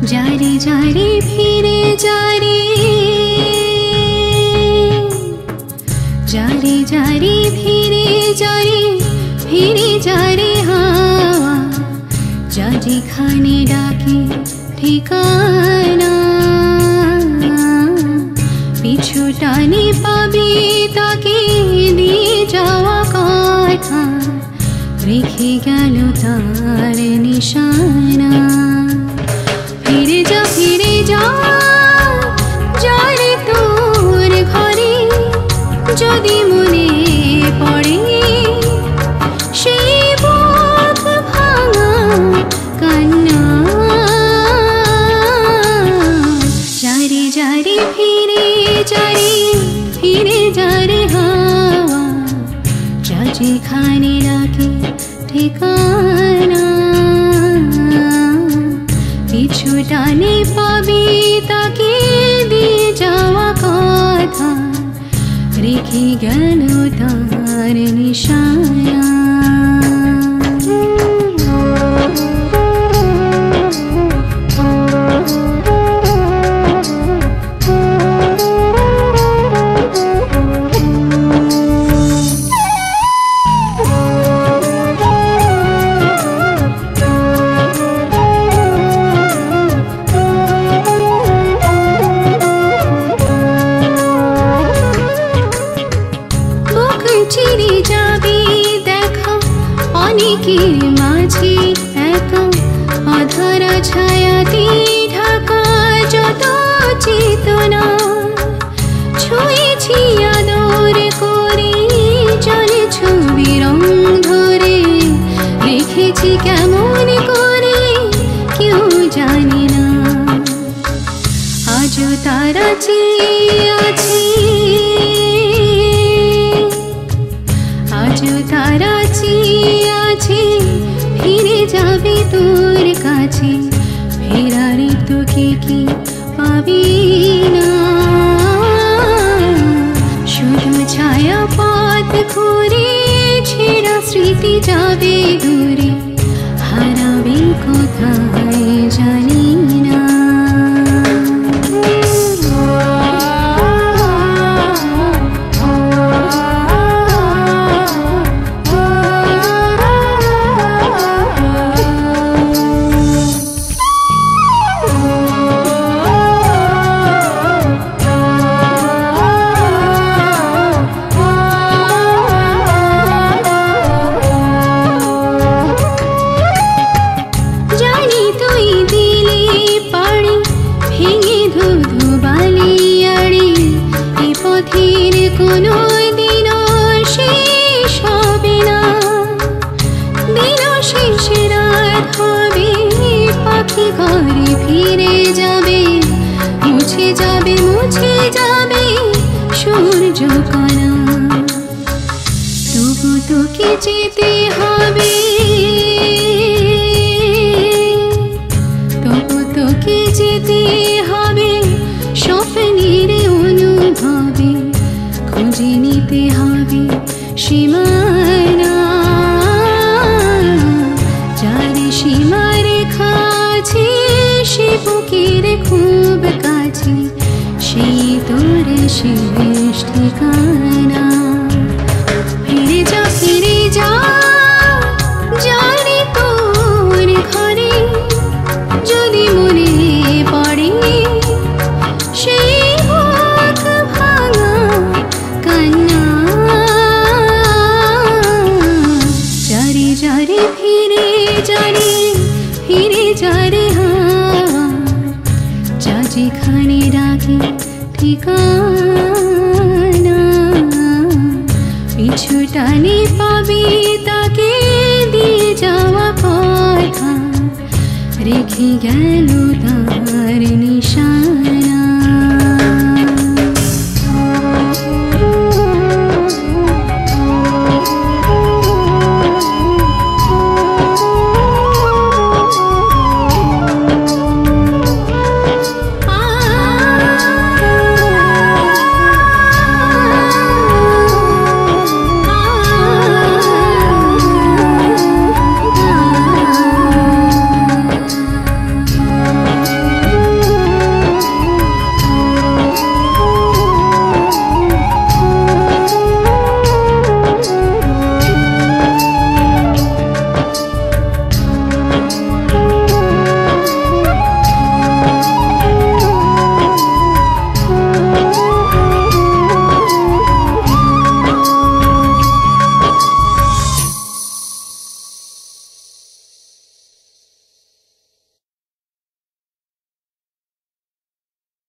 जारे जारे फिरे जारे जारे जारे फिरे जारे हावा जा जेखाने डाके ठिकाना पिछु टाने पाबे ताके दिए जावा कथा रेखे गेल तार निशाना फिरे जा जारे तोर घरे जदि मने पड़े सेई बुक भाঙা कान्ना जारे जारे फिरे जारे हावा जा जेखाने डाके ठिकाना पिछु टाने पाबे ताके दिए जावा कथा रेखे गेल तार निशाना चिरे जाबे देखा अनेकेर माझे एका अधरा छायाते ढाका যত চেতনা ছুঁয়েছি আদর করে জলে ছবি রং ধরে লিখেছি কেমন করে কেউ জানে না আজও তারা চেয়ে আছে तारा চেয়ে আছে ফিরে যাবে তোর কাছে ফেরার তোকে কি পাবি না শুধু ছায়া পথ ঘুরে ছেঁড়া স্মৃতি যাবে দূরে হারাবে কোথায় জানি না फिरे जाबे मुछे जाबे सूर्य कणा तबु तोके जेते हबे स्वप्नेर अनुभवे खुঁজে নিতে হবে সীমানা যার সীমা রেখা আছে সে শেষ ঠিকানা। ফিরে যা জানি তোর ঘরে, যদি মনে পড়ে সেই বুক ভাঙা কান্না। যারে যারে ফিরে যারে যা যেখানে রাখি ঠিকানা। পিছু টানে পাবি তাকে দিয়ে যাওয়া পথ, রেখে গেল তার নিশানা।